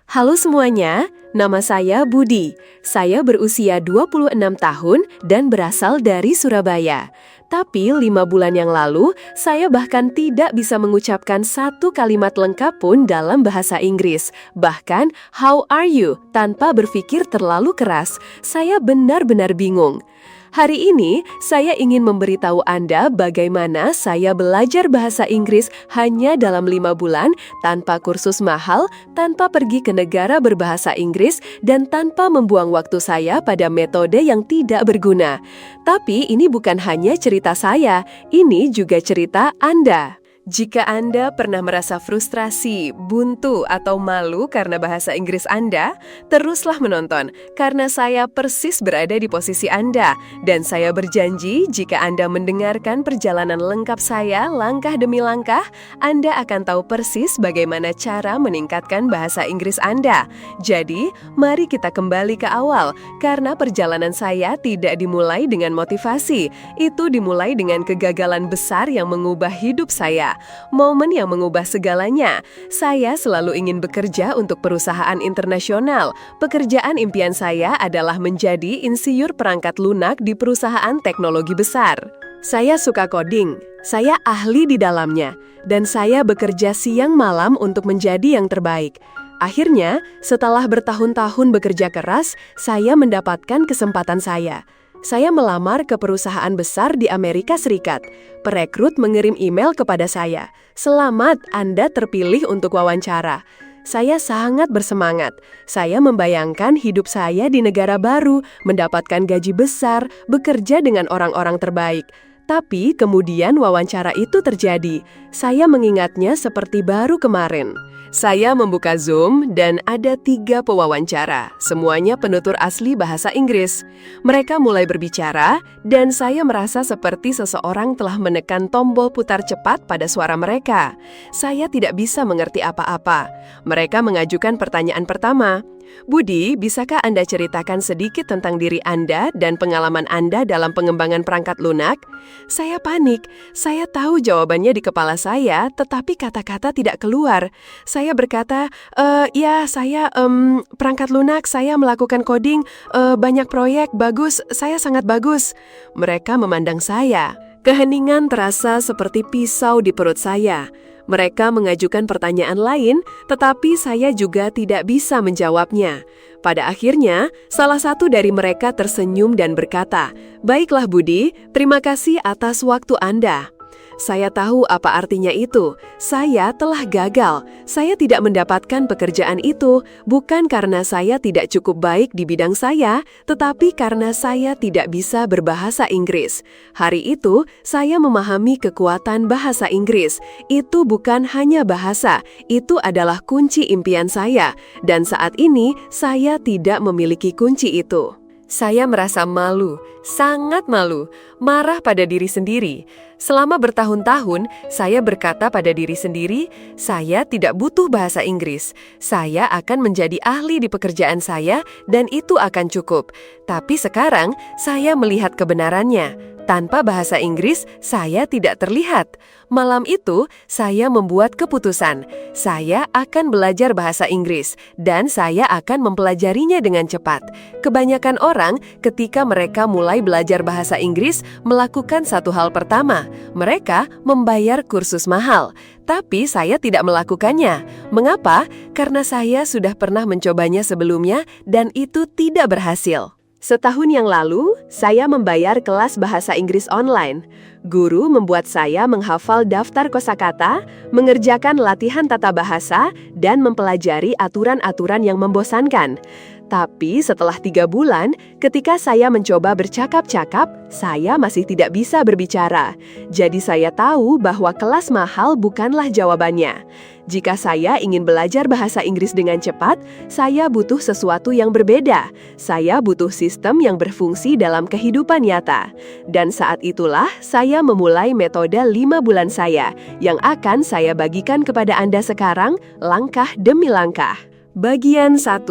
Halo semuanya, nama saya Budi. Saya berusia 26 tahun dan berasal dari Surabaya. Tapi 5 bulan yang lalu, saya bahkan tidak bisa mengucapkan satu kalimat lengkap pun dalam bahasa Inggris. Bahkan, how are you? Tanpa berpikir terlalu keras, saya benar-benar bingung. Hari ini, saya ingin memberitahu Anda bagaimana saya belajar bahasa Inggris hanya dalam 5 bulan, tanpa kursus mahal, tanpa pergi ke negara berbahasa Inggris, dan tanpa membuang waktu saya pada metode yang tidak berguna. Tapi ini bukan hanya cerita saya, ini juga cerita Anda. Jika Anda pernah merasa frustrasi, buntu, atau malu karena bahasa Inggris Anda, teruslah menonton, karena saya persis berada di posisi Anda. Dan saya berjanji, jika Anda mendengarkan perjalanan lengkap saya langkah demi langkah, Anda akan tahu persis bagaimana cara meningkatkan bahasa Inggris Anda. Jadi, mari kita kembali ke awal, karena perjalanan saya tidak dimulai dengan motivasi. Itu dimulai dengan kegagalan besar yang mengubah hidup saya. Momen yang mengubah segalanya. Saya selalu ingin bekerja untuk perusahaan internasional. Pekerjaan impian saya adalah menjadi insinyur perangkat lunak di perusahaan teknologi besar. Saya suka coding, saya ahli di dalamnya, dan saya bekerja siang malam untuk menjadi yang terbaik. Akhirnya, setelah bertahun-tahun bekerja keras, saya mendapatkan kesempatan saya. Saya melamar ke perusahaan besar di Amerika Serikat. Perekrut mengirim email kepada saya. Selamat, Anda terpilih untuk wawancara. Saya sangat bersemangat. Saya membayangkan hidup saya di negara baru, mendapatkan gaji besar, bekerja dengan orang-orang terbaik. Tapi kemudian wawancara itu terjadi. Saya mengingatnya seperti baru kemarin. Saya membuka Zoom dan ada 3 pewawancara, semuanya penutur asli bahasa Inggris. Mereka mulai berbicara dan saya merasa seperti seseorang telah menekan tombol putar cepat pada suara mereka. Saya tidak bisa mengerti apa-apa. Mereka mengajukan pertanyaan pertama. Budi, bisakah Anda ceritakan sedikit tentang diri Anda dan pengalaman Anda dalam pengembangan perangkat lunak? Saya panik. Saya tahu jawabannya di kepala saya, tetapi kata-kata tidak keluar. Saya berkata, saya perangkat lunak, saya melakukan coding, banyak proyek, bagus, saya sangat bagus. Mereka memandang saya. Keheningan terasa seperti pisau di perut saya. Mereka mengajukan pertanyaan lain, tetapi saya juga tidak bisa menjawabnya. Pada akhirnya, salah satu dari mereka tersenyum dan berkata, "Baiklah Budi, terima kasih atas waktu Anda." Saya tahu apa artinya itu. Saya telah gagal. Saya tidak mendapatkan pekerjaan itu, bukan karena saya tidak cukup baik di bidang saya, tetapi karena saya tidak bisa berbahasa Inggris. Hari itu, saya memahami kekuatan bahasa Inggris. Itu bukan hanya bahasa, itu adalah kunci impian saya. Dan saat ini, saya tidak memiliki kunci itu. Saya merasa malu, sangat malu, marah pada diri sendiri. Selama bertahun-tahun, saya berkata pada diri sendiri, saya tidak butuh bahasa Inggris. Saya akan menjadi ahli di pekerjaan saya dan itu akan cukup. Tapi sekarang, saya melihat kebenarannya. Tanpa bahasa Inggris, saya tidak terlihat. Malam itu, saya membuat keputusan. Saya akan belajar bahasa Inggris, dan saya akan mempelajarinya dengan cepat. Kebanyakan orang, ketika mereka mulai belajar bahasa Inggris, melakukan satu hal pertama. Mereka membayar kursus mahal. Tapi saya tidak melakukannya. Mengapa? Karena saya sudah pernah mencobanya sebelumnya, dan itu tidak berhasil. Setahun yang lalu, saya membayar kelas bahasa Inggris online. Guru membuat saya menghafal daftar kosakata, mengerjakan latihan tata bahasa, dan mempelajari aturan-aturan yang membosankan. Tapi setelah 3 bulan, ketika saya mencoba bercakap-cakap, saya masih tidak bisa berbicara. Jadi saya tahu bahwa kelas mahal bukanlah jawabannya. Jika saya ingin belajar bahasa Inggris dengan cepat, saya butuh sesuatu yang berbeda. Saya butuh sistem yang berfungsi dalam kehidupan nyata. Dan saat itulah saya memulai metode 5 bulan saya, yang akan saya bagikan kepada Anda sekarang, langkah demi langkah. Bagian 1.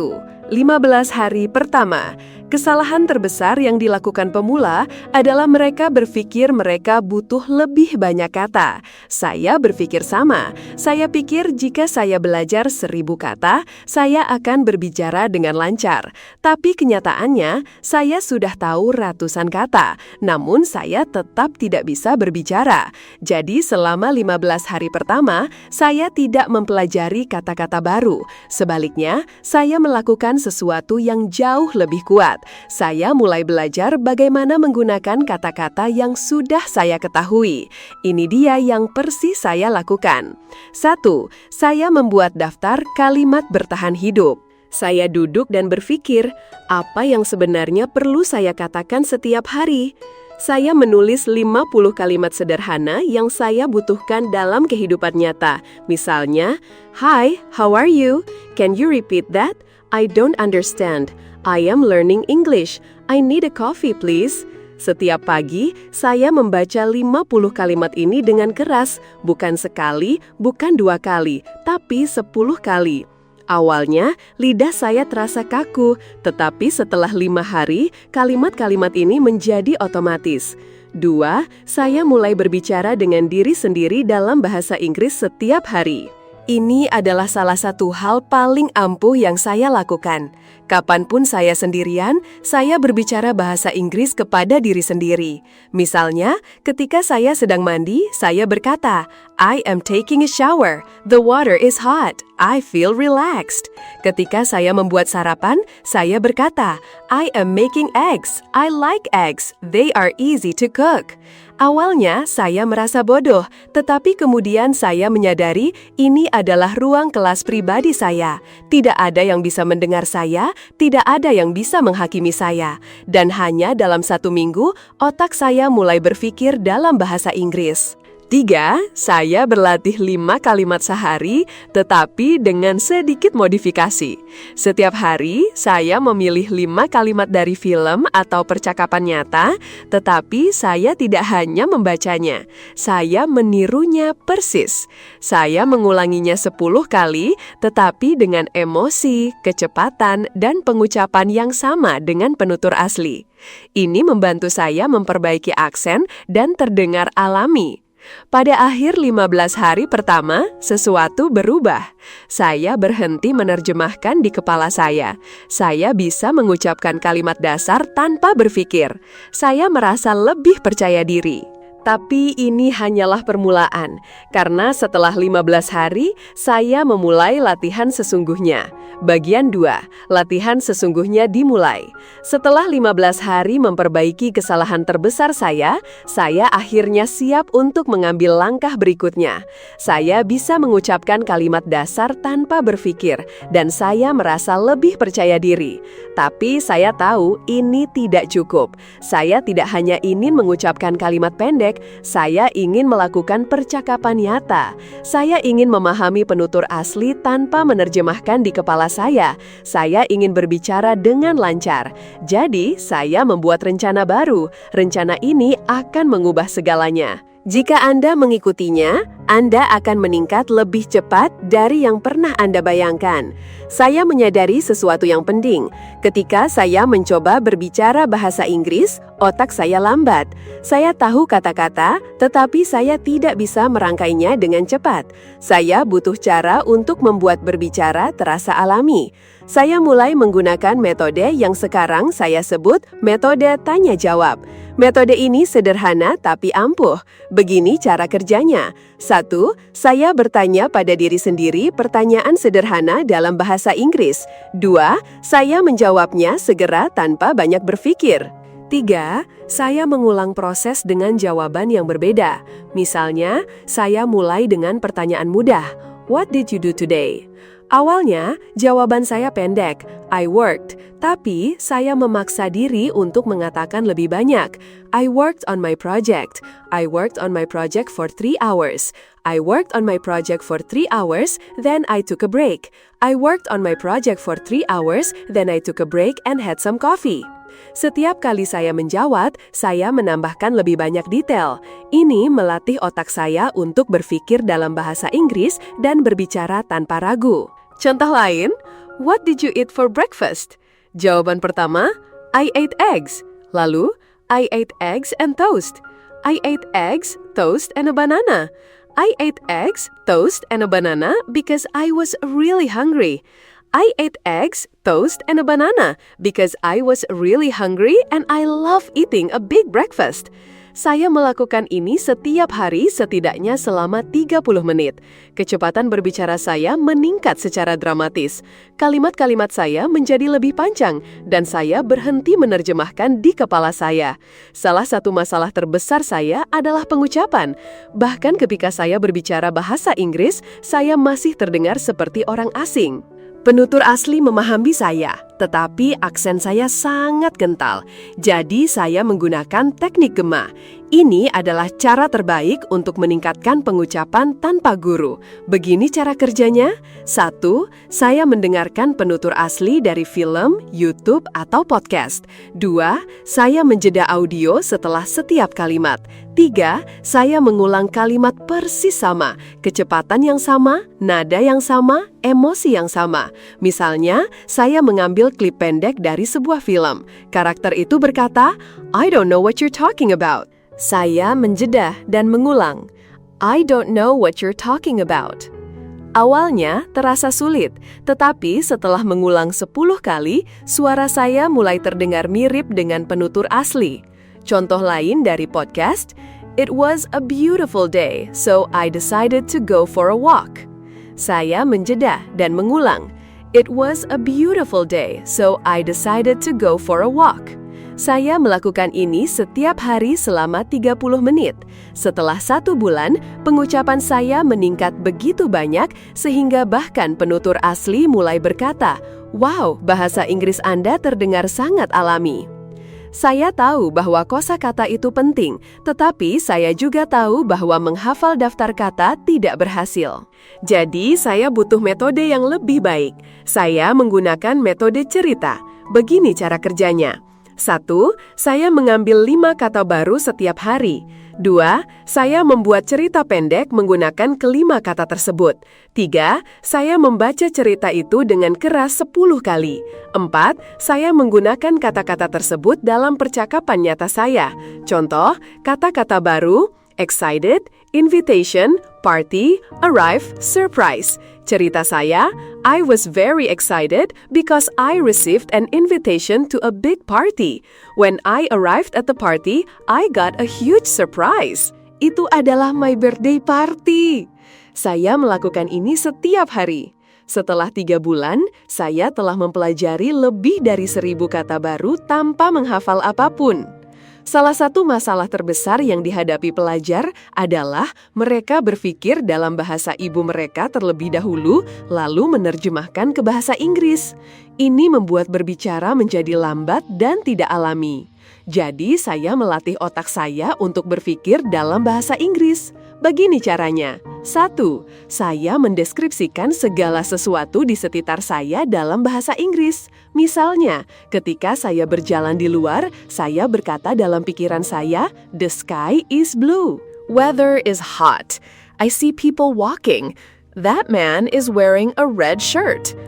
15 hari pertama. Kesalahan terbesar yang dilakukan pemula adalah mereka berpikir mereka butuh lebih banyak kata. Saya berpikir sama. Saya pikir jika saya belajar 1.000 kata, saya akan berbicara dengan lancar. Tapi kenyataannya, saya sudah tahu ratusan kata, namun saya tetap tidak bisa berbicara. Jadi selama 15 hari pertama, saya tidak mempelajari kata-kata baru. Sebaliknya, saya melakukan sesuatu yang jauh lebih kuat. Saya mulai belajar bagaimana menggunakan kata-kata yang sudah saya ketahui. Ini dia yang persis saya lakukan. 1. Saya membuat daftar kalimat bertahan hidup. Saya duduk dan berpikir, apa yang sebenarnya perlu saya katakan setiap hari? Saya menulis 50 kalimat sederhana yang saya butuhkan dalam kehidupan nyata. Misalnya, Hi, how are you? Can you repeat that? I don't understand. I am learning English. I need a coffee, please. Setiap pagi, saya membaca 50 kalimat ini dengan keras, bukan sekali, bukan 2 kali, tapi 10 kali. Awalnya, lidah saya terasa kaku, tetapi setelah 5 hari, kalimat-kalimat ini menjadi otomatis. 2. Saya mulai berbicara dengan diri sendiri dalam bahasa Inggris setiap hari. Ini adalah salah satu hal paling ampuh yang saya lakukan. Kapanpun saya sendirian, saya berbicara bahasa Inggris kepada diri sendiri. Misalnya, ketika saya sedang mandi, saya berkata, I am taking a shower. The water is hot. I feel relaxed. Ketika saya membuat sarapan, saya berkata, I am making eggs. I like eggs. They are easy to cook. Awalnya saya merasa bodoh, tetapi kemudian saya menyadari ini adalah ruang kelas pribadi saya. Tidak ada yang bisa mendengar saya, tidak ada yang bisa menghakimi saya. Dan hanya dalam 1 minggu, otak saya mulai berpikir dalam bahasa Inggris. 3. Saya berlatih 5 kalimat sehari, tetapi dengan sedikit modifikasi. Setiap hari, saya memilih 5 kalimat dari film atau percakapan nyata, tetapi saya tidak hanya membacanya. Saya menirunya persis. Saya mengulanginya 10 kali, tetapi dengan emosi, kecepatan, dan pengucapan yang sama dengan penutur asli. Ini membantu saya memperbaiki aksen dan terdengar alami. Pada akhir 15 hari pertama, sesuatu berubah. Saya berhenti menerjemahkan di kepala saya. Saya bisa mengucapkan kalimat dasar tanpa berpikir. Saya merasa lebih percaya diri. Tapi ini hanyalah permulaan, karena setelah 15 hari, saya memulai latihan sesungguhnya. Bagian 2, latihan sesungguhnya dimulai. Setelah 15 hari memperbaiki kesalahan terbesar saya akhirnya siap untuk mengambil langkah berikutnya. Saya bisa mengucapkan kalimat dasar tanpa berpikir, dan saya merasa lebih percaya diri. Tapi saya tahu ini tidak cukup. Saya tidak hanya ingin mengucapkan kalimat pendek, saya ingin melakukan percakapan nyata. Saya ingin memahami penutur asli tanpa menerjemahkan di kepala saya. Saya ingin berbicara dengan lancar. Jadi, saya membuat rencana baru. Rencana ini akan mengubah segalanya. Jika Anda mengikutinya, Anda akan meningkat lebih cepat dari yang pernah Anda bayangkan. Saya menyadari sesuatu yang penting. Ketika saya mencoba berbicara bahasa Inggris, otak saya lambat. Saya tahu kata-kata, tetapi saya tidak bisa merangkainya dengan cepat. Saya butuh cara untuk membuat berbicara terasa alami. Saya mulai menggunakan metode yang sekarang saya sebut metode tanya-jawab. Metode ini sederhana tapi ampuh. Begini cara kerjanya. 1. Saya bertanya pada diri sendiri pertanyaan sederhana dalam bahasa Inggris. 2. Saya menjawabnya segera tanpa banyak berpikir. 3. Saya mengulang proses dengan jawaban yang berbeda. Misalnya, saya mulai dengan pertanyaan mudah. What did you do today? Awalnya, jawaban saya pendek, I worked. Tapi, saya memaksa diri untuk mengatakan lebih banyak. I worked on my project. I worked on my project for 3 hours. I worked on my project for 3 hours, then I took a break. I worked on my project for 3 hours, then I took a break and had some coffee. Setiap kali saya menjawab, saya menambahkan lebih banyak detail. Ini melatih otak saya untuk berpikir dalam bahasa Inggris dan berbicara tanpa ragu. Contoh lain, what did you eat for breakfast? Jawaban pertama, I ate eggs. Lalu, I ate eggs and toast. I ate eggs, toast, and a banana. I ate eggs, toast, and a banana because I was really hungry. I ate eggs, toast, and a banana because I was really hungry and I love eating a big breakfast. Saya melakukan ini setiap hari setidaknya selama 30 menit. Kecepatan berbicara saya meningkat secara dramatis. Kalimat-kalimat saya menjadi lebih panjang dan saya berhenti menerjemahkan di kepala saya. Salah satu masalah terbesar saya adalah pengucapan. Bahkan ketika saya berbicara bahasa Inggris, saya masih terdengar seperti orang asing. Penutur asli memahami saya, tetapi aksen saya sangat kental. Jadi saya menggunakan teknik gema. Ini adalah cara terbaik untuk meningkatkan pengucapan tanpa guru. Begini cara kerjanya. 1. Saya mendengarkan penutur asli dari film, YouTube, atau podcast. 2. Saya menjeda audio setelah setiap kalimat. 3. Saya mengulang kalimat persis sama, kecepatan yang sama, nada yang sama, emosi yang sama. Misalnya, saya mengambil klip pendek dari sebuah film. Karakter itu berkata, "I don't know what you're talking about." Saya menjeda dan mengulang, "I don't know what you're talking about." Awalnya terasa sulit, tetapi setelah mengulang 10 kali, suara saya mulai terdengar mirip dengan penutur asli. Contoh lain dari podcast, "It was a beautiful day, so I decided to go for a walk." Saya menjeda dan mengulang, "It was a beautiful day, so I decided to go for a walk." Saya melakukan ini setiap hari selama 30 menit. Setelah 1 bulan, pengucapan saya meningkat begitu banyak sehingga bahkan penutur asli mulai berkata, "Wow, bahasa Inggris Anda terdengar sangat alami." Saya tahu bahwa kosakata itu penting, tetapi saya juga tahu bahwa menghafal daftar kata tidak berhasil. Jadi, saya butuh metode yang lebih baik. Saya menggunakan metode cerita. Begini cara kerjanya. 1. Saya mengambil 5 kata baru setiap hari. 2. Saya membuat cerita pendek menggunakan kelima kata tersebut. 3. Saya membaca cerita itu dengan keras 10 kali. 4. Saya menggunakan kata-kata tersebut dalam percakapan nyata saya. Contoh, kata-kata baru, excited, invitation, party, arrive, surprise. Cerita saya, I was very excited because I received an invitation to a big party. When I arrived at the party, I got a huge surprise. Itu adalah my birthday party. Saya melakukan ini setiap hari. Setelah 3 bulan, saya telah mempelajari lebih dari 1000 kata baru tanpa menghafal apapun. Salah satu masalah terbesar yang dihadapi pelajar adalah mereka berpikir dalam bahasa ibu mereka terlebih dahulu, lalu menerjemahkan ke bahasa Inggris. Ini membuat berbicara menjadi lambat dan tidak alami. Jadi, saya melatih otak saya untuk berpikir dalam bahasa Inggris. Begini caranya. 1. Saya mendeskripsikan segala sesuatu di sekitar saya dalam bahasa Inggris. Misalnya, ketika saya berjalan di luar, saya berkata dalam pikiran saya, "The sky is blue. Weather is hot. I see people walking. That man is wearing a red shirt."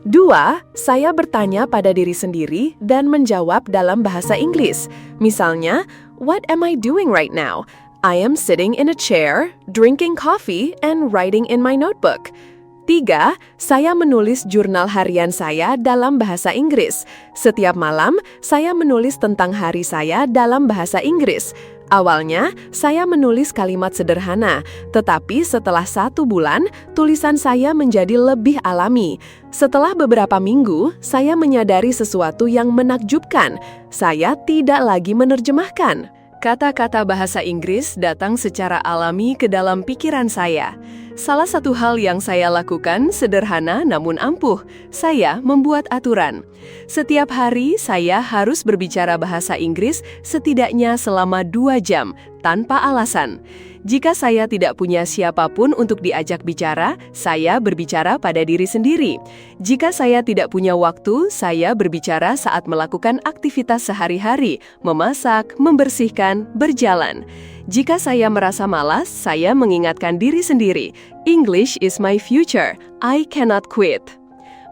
2. Saya bertanya pada diri sendiri dan menjawab dalam bahasa Inggris. Misalnya, "What am I doing right now? I am sitting in a chair, drinking coffee, and writing in my notebook." 3. Saya menulis jurnal harian saya dalam bahasa Inggris. Setiap malam, saya menulis tentang hari saya dalam bahasa Inggris. Awalnya, saya menulis kalimat sederhana, tetapi setelah 1 bulan, tulisan saya menjadi lebih alami. Setelah beberapa minggu, saya menyadari sesuatu yang menakjubkan. Saya tidak lagi menerjemahkan. Kata-kata bahasa Inggris datang secara alami ke dalam pikiran saya. Salah satu hal yang saya lakukan sederhana namun ampuh. Saya membuat aturan. Setiap hari saya harus berbicara bahasa Inggris setidaknya selama 2 jam tanpa alasan. Jika saya tidak punya siapapun untuk diajak bicara, saya berbicara pada diri sendiri. Jika saya tidak punya waktu, saya berbicara saat melakukan aktivitas sehari-hari, memasak, membersihkan, berjalan. Jika saya merasa malas, saya mengingatkan diri sendiri, English is my future, I cannot quit.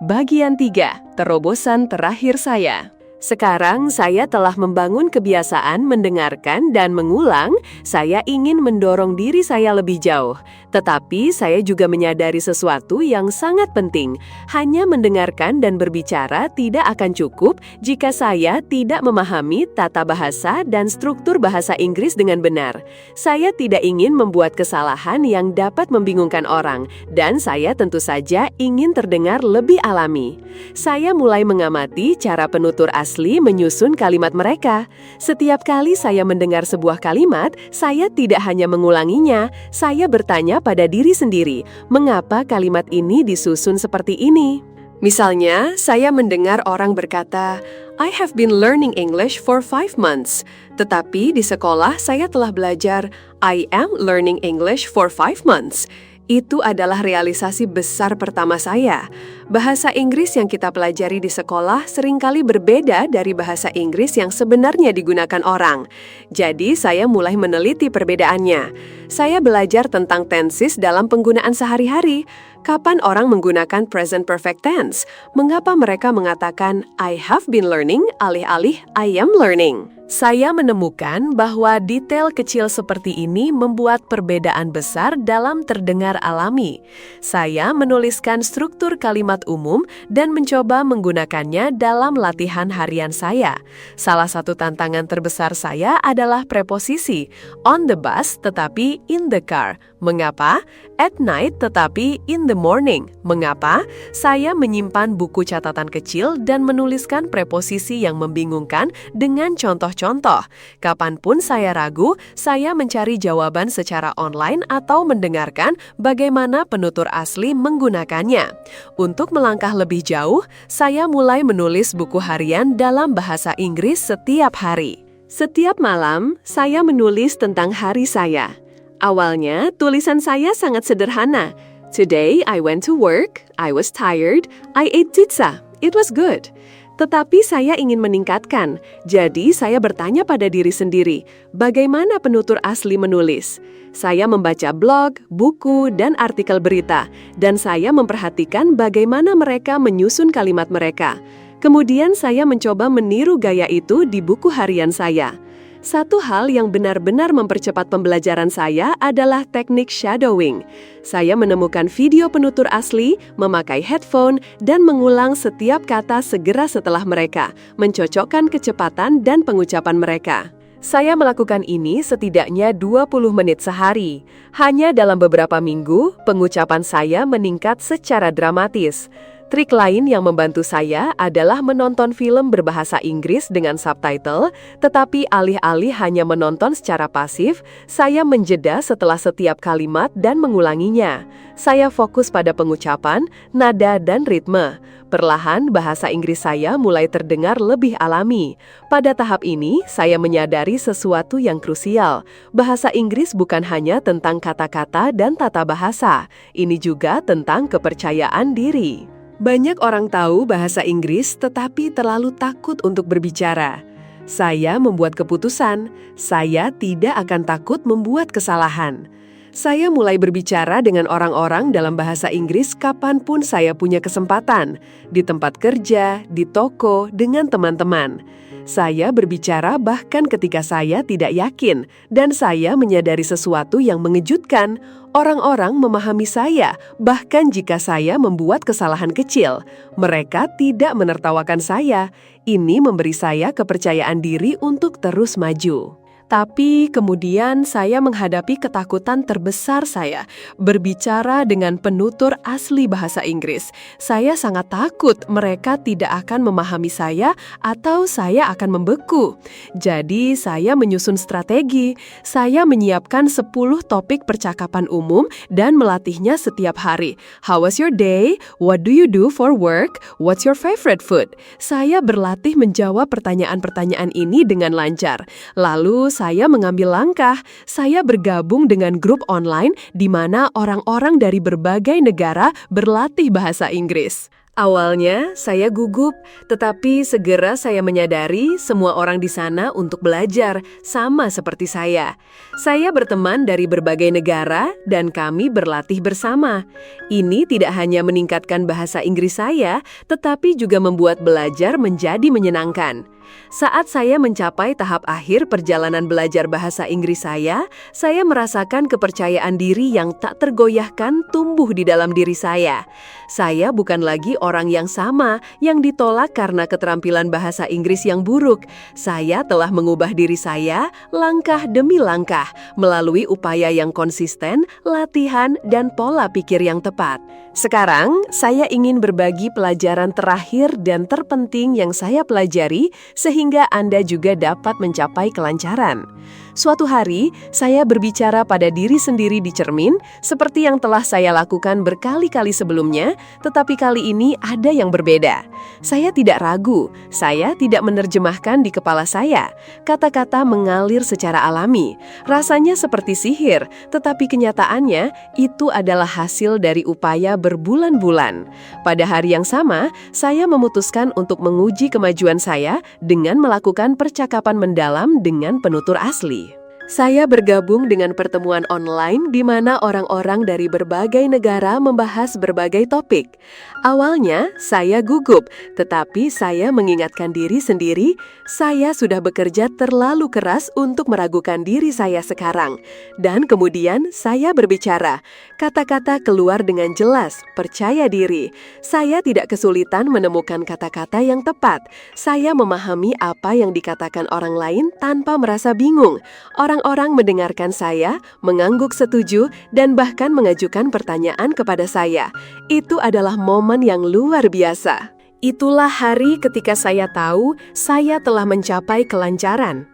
Bagian 3, terobosan terakhir saya. Sekarang saya telah membangun kebiasaan mendengarkan dan mengulang. Saya ingin mendorong diri saya lebih jauh. Tetapi saya juga menyadari sesuatu yang sangat penting. Hanya mendengarkan dan berbicara tidak akan cukup jika saya tidak memahami tata bahasa dan struktur bahasa Inggris dengan benar. Saya tidak ingin membuat kesalahan yang dapat membingungkan orang, dan saya tentu saja ingin terdengar lebih alami. Saya mulai mengamati cara penutur asli menyusun kalimat mereka. Setiap kali saya mendengar sebuah kalimat, saya tidak hanya mengulanginya, saya bertanya pada diri sendiri, mengapa kalimat ini disusun seperti ini? Misalnya, saya mendengar orang berkata, I have been learning English for 5 months. Tetapi di sekolah saya telah belajar, I am learning English for 5 months. Itu adalah realisasi besar pertama saya. Bahasa Inggris yang kita pelajari di sekolah seringkali berbeda dari bahasa Inggris yang sebenarnya digunakan orang. Jadi, saya mulai meneliti perbedaannya. Saya belajar tentang tenses dalam penggunaan sehari-hari. Kapan orang menggunakan present perfect tense? Mengapa mereka mengatakan I have been learning alih-alih I am learning? Saya menemukan bahwa detail kecil seperti ini membuat perbedaan besar dalam terdengar alami. Saya menuliskan struktur kalimat umum dan mencoba menggunakannya dalam latihan harian saya. Salah satu tantangan terbesar saya adalah preposisi on the bus tetapi in the car. Mengapa? At night tetapi in the morning. Mengapa? Saya menyimpan buku catatan kecil dan menuliskan preposisi yang membingungkan dengan contoh-contoh. Kapanpun saya ragu, saya mencari jawaban secara online atau mendengarkan bagaimana penutur asli menggunakannya. Untuk melangkah lebih jauh, saya mulai menulis buku harian dalam bahasa Inggris setiap hari. Setiap malam, saya menulis tentang hari saya. Awalnya, tulisan saya sangat sederhana. Today, I went to work, I was tired, I ate pizza, it was good. Tetapi saya ingin meningkatkan, jadi saya bertanya pada diri sendiri, bagaimana penutur asli menulis? Saya membaca blog, buku, dan artikel berita, dan saya memperhatikan bagaimana mereka menyusun kalimat mereka. Kemudian saya mencoba meniru gaya itu di buku harian saya. Satu hal yang benar-benar mempercepat pembelajaran saya adalah teknik shadowing. Saya menemukan video penutur asli, memakai headphone, dan mengulang setiap kata segera setelah mereka, mencocokkan kecepatan dan pengucapan mereka. Saya melakukan ini setidaknya 20 menit sehari. Hanya dalam beberapa minggu, pengucapan saya meningkat secara dramatis. Trik lain yang membantu saya adalah menonton film berbahasa Inggris dengan subtitle, tetapi alih-alih hanya menonton secara pasif, saya menjeda setelah setiap kalimat dan mengulanginya. Saya fokus pada pengucapan, nada, dan ritme. Perlahan, bahasa Inggris saya mulai terdengar lebih alami. Pada tahap ini, saya menyadari sesuatu yang krusial. Bahasa Inggris bukan hanya tentang kata-kata dan tata bahasa, ini juga tentang kepercayaan diri. Banyak orang tahu bahasa Inggris tetapi terlalu takut untuk berbicara. Saya membuat keputusan, saya tidak akan takut membuat kesalahan. Saya mulai berbicara dengan orang-orang dalam bahasa Inggris kapanpun saya punya kesempatan, di tempat kerja, di toko, dengan teman-teman. Saya berbicara bahkan ketika saya tidak yakin, dan saya menyadari sesuatu yang mengejutkan. Orang-orang memahami saya, bahkan jika saya membuat kesalahan kecil. Mereka tidak menertawakan saya. Ini memberi saya kepercayaan diri untuk terus maju. Tapi kemudian saya menghadapi ketakutan terbesar saya, berbicara dengan penutur asli bahasa Inggris. Saya sangat takut mereka tidak akan memahami saya atau saya akan membeku. Jadi saya menyusun strategi. Saya menyiapkan 10 topik percakapan umum dan melatihnya setiap hari. How was your day? What do you do for work? What's your favorite food? Saya berlatih menjawab pertanyaan-pertanyaan ini dengan lancar. Lalu saya mengambil langkah. Saya bergabung dengan grup online di mana orang-orang dari berbagai negara berlatih bahasa Inggris. Awalnya saya gugup, tetapi segera saya menyadari semua orang di sana untuk belajar, sama seperti saya. Saya berteman dari berbagai negara dan kami berlatih bersama. Ini tidak hanya meningkatkan bahasa Inggris saya, tetapi juga membuat belajar menjadi menyenangkan. Saat saya mencapai tahap akhir perjalanan belajar bahasa Inggris saya merasakan kepercayaan diri yang tak tergoyahkan tumbuh di dalam diri saya. Saya bukan lagi orang yang sama yang ditolak karena keterampilan bahasa Inggris yang buruk. Saya telah mengubah diri saya langkah demi langkah melalui upaya yang konsisten, latihan, dan pola pikir yang tepat. Sekarang, saya ingin berbagi pelajaran terakhir dan terpenting yang saya pelajari sehingga Anda juga dapat mencapai kelancaran. Suatu hari, saya berbicara pada diri sendiri di cermin, seperti yang telah saya lakukan berkali-kali sebelumnya, tetapi kali ini ada yang berbeda. Saya tidak ragu, saya tidak menerjemahkan di kepala saya. Kata-kata mengalir secara alami. Rasanya seperti sihir, tetapi kenyataannya itu adalah hasil dari upaya berbulan-bulan. Pada hari yang sama, saya memutuskan untuk menguji kemajuan saya dengan melakukan percakapan mendalam dengan penutur asli. Saya bergabung dengan pertemuan online di mana orang-orang dari berbagai negara membahas berbagai topik. Awalnya, saya gugup, tetapi saya mengingatkan diri sendiri, saya sudah bekerja terlalu keras untuk meragukan diri saya sekarang. Dan kemudian saya berbicara. Kata-kata keluar dengan jelas, percaya diri. Saya tidak kesulitan menemukan kata-kata yang tepat. Saya memahami apa yang dikatakan orang lain tanpa merasa bingung. Orang-orang mendengarkan saya, mengangguk setuju, dan bahkan mengajukan pertanyaan kepada saya. Itu adalah momen yang luar biasa. Itulah hari ketika saya tahu saya telah mencapai kelancaran.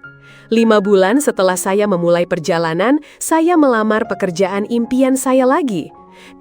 5 bulan setelah saya memulai perjalanan, saya melamar pekerjaan impian saya lagi.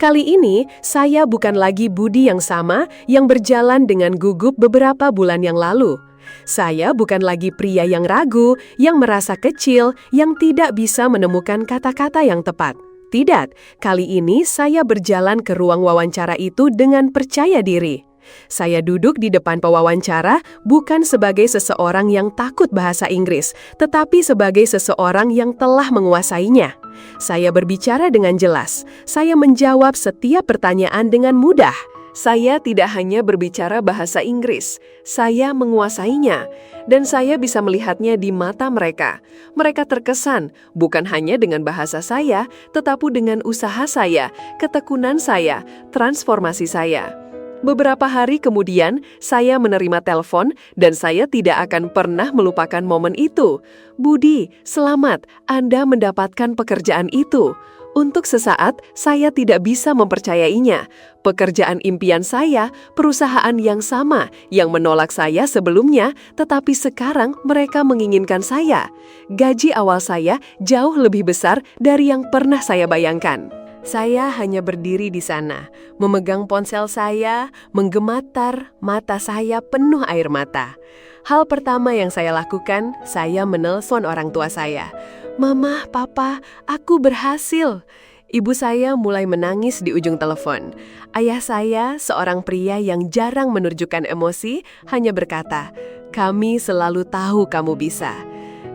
Kali ini, saya bukan lagi Budi yang sama yang berjalan dengan gugup beberapa bulan yang lalu. Saya bukan lagi pria yang ragu, yang merasa kecil, yang tidak bisa menemukan kata-kata yang tepat. Tidak, kali ini saya berjalan ke ruang wawancara itu dengan percaya diri. Saya duduk di depan pewawancara bukan sebagai seseorang yang takut bahasa Inggris, tetapi sebagai seseorang yang telah menguasainya. Saya berbicara dengan jelas, saya menjawab setiap pertanyaan dengan mudah. Saya tidak hanya berbicara bahasa Inggris, saya menguasainya, dan saya bisa melihatnya di mata mereka. Mereka terkesan bukan hanya dengan bahasa saya, tetapi dengan usaha saya, ketekunan saya, transformasi saya. Beberapa hari kemudian, saya menerima telepon dan saya tidak akan pernah melupakan momen itu. Budi, selamat, Anda mendapatkan pekerjaan itu. Untuk sesaat, saya tidak bisa mempercayainya. Pekerjaan impian saya, perusahaan yang sama, yang menolak saya sebelumnya, tetapi sekarang mereka menginginkan saya. Gaji awal saya jauh lebih besar dari yang pernah saya bayangkan. Saya hanya berdiri di sana, memegang ponsel saya, menggematar, mata saya penuh air mata. Hal pertama yang saya lakukan, saya menelpon orang tua saya. Mama, Papa, aku berhasil. Ibu saya mulai menangis di ujung telepon. Ayah saya, seorang pria yang jarang menunjukkan emosi, hanya berkata, "Kami selalu tahu kamu bisa."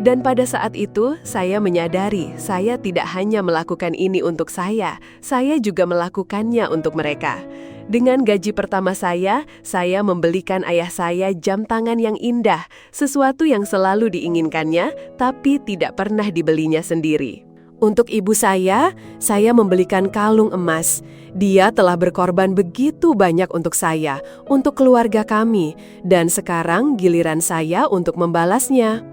Dan pada saat itu, saya menyadari saya tidak hanya melakukan ini untuk saya juga melakukannya untuk mereka. Dengan gaji pertama saya membelikan ayah saya jam tangan yang indah, sesuatu yang selalu diinginkannya, tapi tidak pernah dibelinya sendiri. Untuk ibu saya membelikan kalung emas. Dia telah berkorban begitu banyak untuk saya, untuk keluarga kami, dan sekarang giliran saya untuk membalasnya.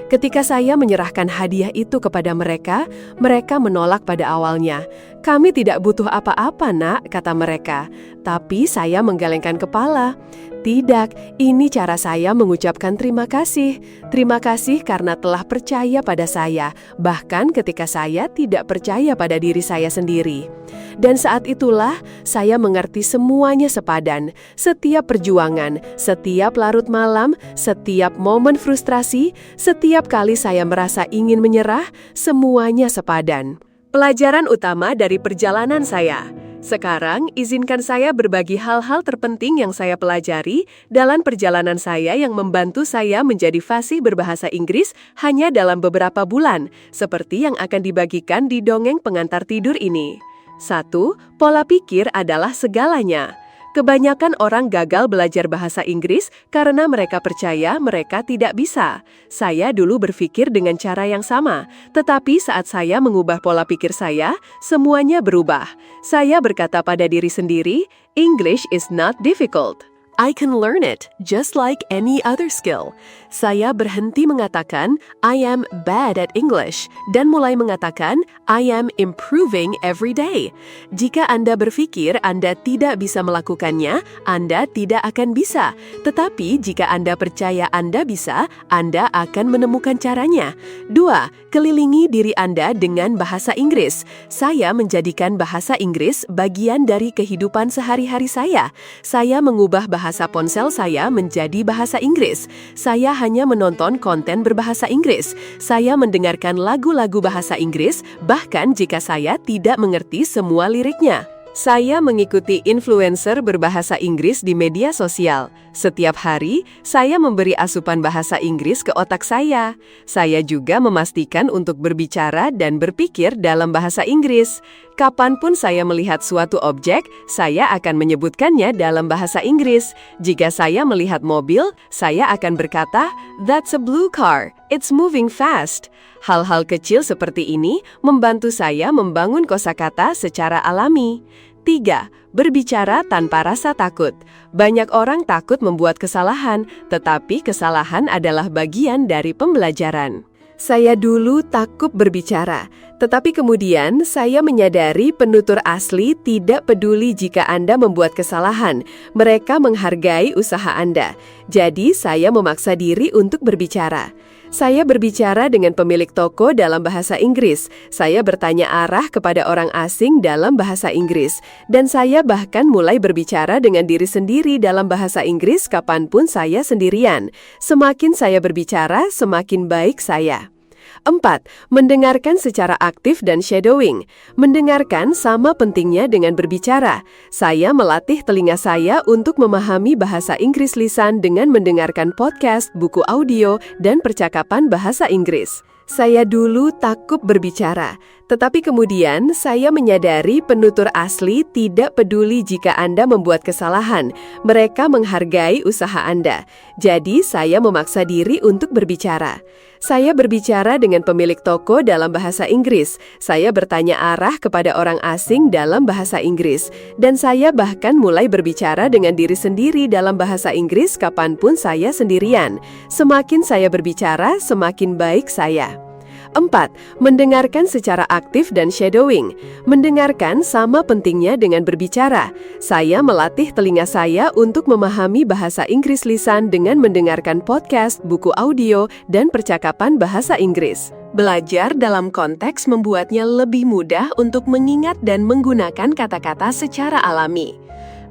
Ketika saya menyerahkan hadiah itu kepada mereka, mereka menolak pada awalnya. "Kami tidak butuh apa-apa, Nak," kata mereka. Tapi saya menggelengkan kepala. "Tidak, ini cara saya mengucapkan terima kasih. Terima kasih karena telah percaya pada saya, bahkan ketika saya tidak percaya pada diri saya sendiri." Dan saat itulah saya mengerti semuanya sepadan. Setiap perjuangan, setiap larut malam, setiap momen frustrasi, setiap kali saya merasa ingin menyerah, semuanya sepadan. Pelajaran utama dari perjalanan saya. Sekarang, izinkan saya berbagi hal-hal terpenting yang saya pelajari dalam perjalanan saya yang membantu saya menjadi fasih berbahasa Inggris hanya dalam beberapa bulan, seperti yang akan dibagikan di dongeng pengantar tidur ini. 1. Pola pikir adalah segalanya. Kebanyakan orang gagal belajar bahasa Inggris karena mereka percaya mereka tidak bisa. Saya dulu berpikir dengan cara yang sama, tetapi saat saya mengubah pola pikir saya, semuanya berubah. Saya berkata pada diri sendiri, English is not difficult. I can learn it, just like any other skill. Saya berhenti mengatakan, I am bad at English, dan mulai mengatakan, I am improving every day. Jika Anda berpikir Anda tidak bisa melakukannya, Anda tidak akan bisa. Tetapi jika Anda percaya Anda bisa, Anda akan menemukan caranya. 2. Kelilingi diri Anda dengan bahasa Inggris. Saya menjadikan bahasa Inggris bagian dari kehidupan sehari-hari saya. Saya mengubah bahasa ponsel saya menjadi bahasa Inggris. Saya hanya menonton konten berbahasa Inggris. Saya mendengarkan lagu-lagu bahasa Inggris, bahkan jika saya tidak mengerti semua liriknya. Saya mengikuti influencer berbahasa Inggris di media sosial. Setiap hari, saya memberi asupan bahasa Inggris ke otak saya. Saya juga memastikan untuk berbicara dan berpikir dalam bahasa Inggris. Kapanpun saya melihat suatu objek, saya akan menyebutkannya dalam bahasa Inggris. Jika saya melihat mobil, saya akan berkata, "That's a blue car. It's moving fast." Hal-hal kecil seperti ini membantu saya membangun kosakata secara alami. 3. Berbicara tanpa rasa takut. Banyak orang takut membuat kesalahan, tetapi kesalahan adalah bagian dari pembelajaran. Saya dulu takut berbicara, tetapi kemudian saya menyadari penutur asli tidak peduli jika Anda membuat kesalahan. Mereka menghargai usaha Anda. Jadi saya memaksa diri untuk berbicara. Saya berbicara dengan pemilik toko dalam bahasa Inggris. Saya bertanya arah kepada orang asing dalam bahasa Inggris. Dan saya bahkan mulai berbicara dengan diri sendiri dalam bahasa Inggris kapanpun saya sendirian. Semakin saya berbicara, semakin baik saya. 4. Mendengarkan secara aktif dan shadowing. Mendengarkan sama pentingnya dengan berbicara. Saya melatih telinga saya untuk memahami bahasa Inggris lisan dengan mendengarkan podcast, buku audio, dan percakapan bahasa Inggris. Saya dulu takut berbicara, tetapi kemudian saya menyadari penutur asli tidak peduli jika Anda membuat kesalahan. Mereka menghargai usaha Anda. Jadi saya memaksa diri untuk berbicara. Saya berbicara dengan pemilik toko dalam bahasa Inggris. Saya bertanya arah kepada orang asing dalam bahasa Inggris. Dan saya bahkan mulai berbicara dengan diri sendiri dalam bahasa Inggris kapanpun saya sendirian. Semakin saya berbicara, semakin baik saya. 4. Mendengarkan secara aktif dan shadowing. Mendengarkan sama pentingnya dengan berbicara. Saya melatih telinga saya untuk memahami bahasa Inggris lisan dengan mendengarkan podcast, buku audio, dan percakapan bahasa Inggris. Belajar dalam konteks membuatnya lebih mudah untuk mengingat dan menggunakan kata-kata secara alami.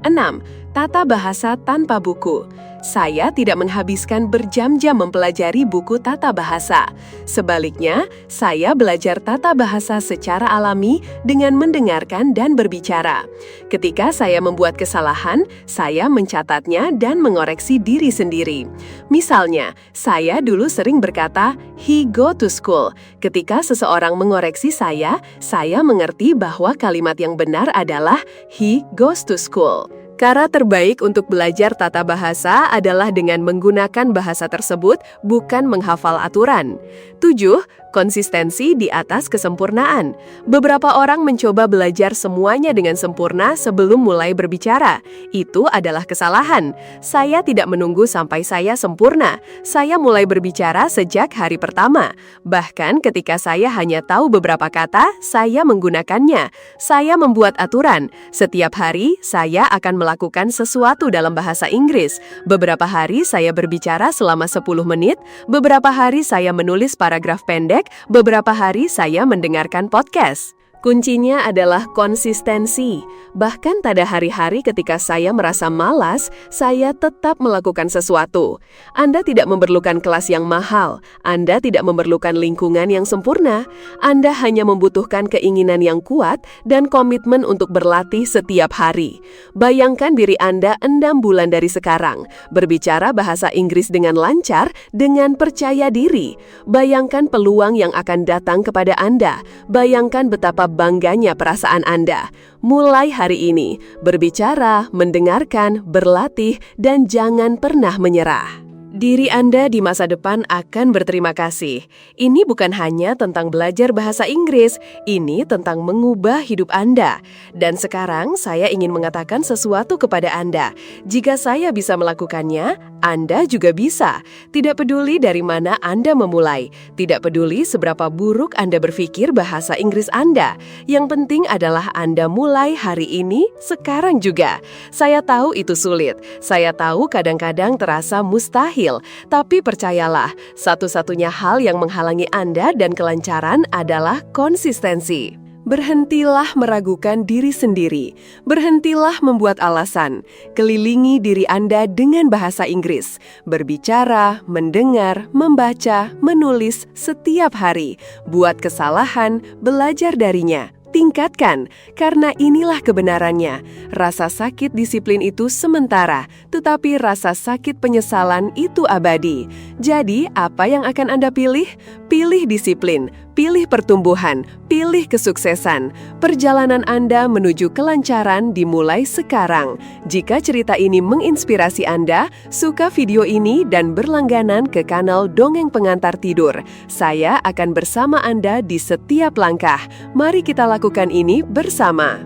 6. Tata bahasa tanpa buku. Saya tidak menghabiskan berjam-jam mempelajari buku tata bahasa. Sebaliknya, saya belajar tata bahasa secara alami dengan mendengarkan dan berbicara. Ketika saya membuat kesalahan, saya mencatatnya dan mengoreksi diri sendiri. Misalnya, saya dulu sering berkata, "He go to school." Ketika seseorang mengoreksi saya mengerti bahwa kalimat yang benar adalah "He goes to school." Cara terbaik untuk belajar tata bahasa adalah dengan menggunakan bahasa tersebut, bukan menghafal aturan. 7. Konsistensi di atas kesempurnaan. Beberapa orang mencoba belajar semuanya dengan sempurna sebelum mulai berbicara. Itu adalah kesalahan. Saya tidak menunggu sampai saya sempurna. Saya mulai berbicara sejak hari pertama. Bahkan ketika saya hanya tahu beberapa kata, saya menggunakannya. Saya membuat aturan. Setiap hari, saya akan melakukan sesuatu dalam bahasa Inggris. Beberapa hari saya berbicara selama 10 menit, beberapa hari saya menulis paragraf pendek, beberapa hari saya mendengarkan podcast. Kuncinya adalah konsistensi. Bahkan pada hari-hari ketika saya merasa malas, saya tetap melakukan sesuatu. Anda tidak memerlukan kelas yang mahal. Anda tidak memerlukan lingkungan yang sempurna. Anda hanya membutuhkan keinginan yang kuat dan komitmen untuk berlatih setiap hari. Bayangkan diri Anda 6 bulan dari sekarang, berbicara bahasa Inggris dengan lancar, dengan percaya diri. Bayangkan peluang yang akan datang kepada Anda. Bayangkan betapa bangganya perasaan Anda. Mulai hari ini, berbicara, mendengarkan, berlatih, dan jangan pernah menyerah. Diri Anda di masa depan akan berterima kasih. Ini bukan hanya tentang belajar bahasa Inggris, ini tentang mengubah hidup Anda. Dan sekarang saya ingin mengatakan sesuatu kepada Anda. Jika saya bisa melakukannya, Anda juga bisa. Tidak peduli dari mana Anda memulai, tidak peduli seberapa buruk Anda berpikir bahasa Inggris Anda. Yang penting adalah Anda mulai hari ini, sekarang juga. Saya tahu itu sulit, saya tahu kadang-kadang terasa mustahil. Tapi percayalah, satu-satunya hal yang menghalangi Anda dan kelancaran adalah konsistensi. Berhentilah meragukan diri sendiri. Berhentilah membuat alasan. Kelilingi diri Anda dengan bahasa Inggris. Berbicara, mendengar, membaca, menulis setiap hari. Buat kesalahan, belajar darinya. Tingkatkan, karena inilah kebenarannya. Rasa sakit disiplin itu sementara, tetapi rasa sakit penyesalan itu abadi. Jadi, apa yang akan Anda pilih? Pilih disiplin, pilih pertumbuhan, pilih kesuksesan. Perjalanan Anda menuju kelancaran dimulai sekarang. Jika cerita ini menginspirasi Anda, suka video ini dan berlangganan ke kanal Dongeng Pengantar Tidur. Saya akan bersama Anda di setiap langkah. Mari kita lakukan ini bersama.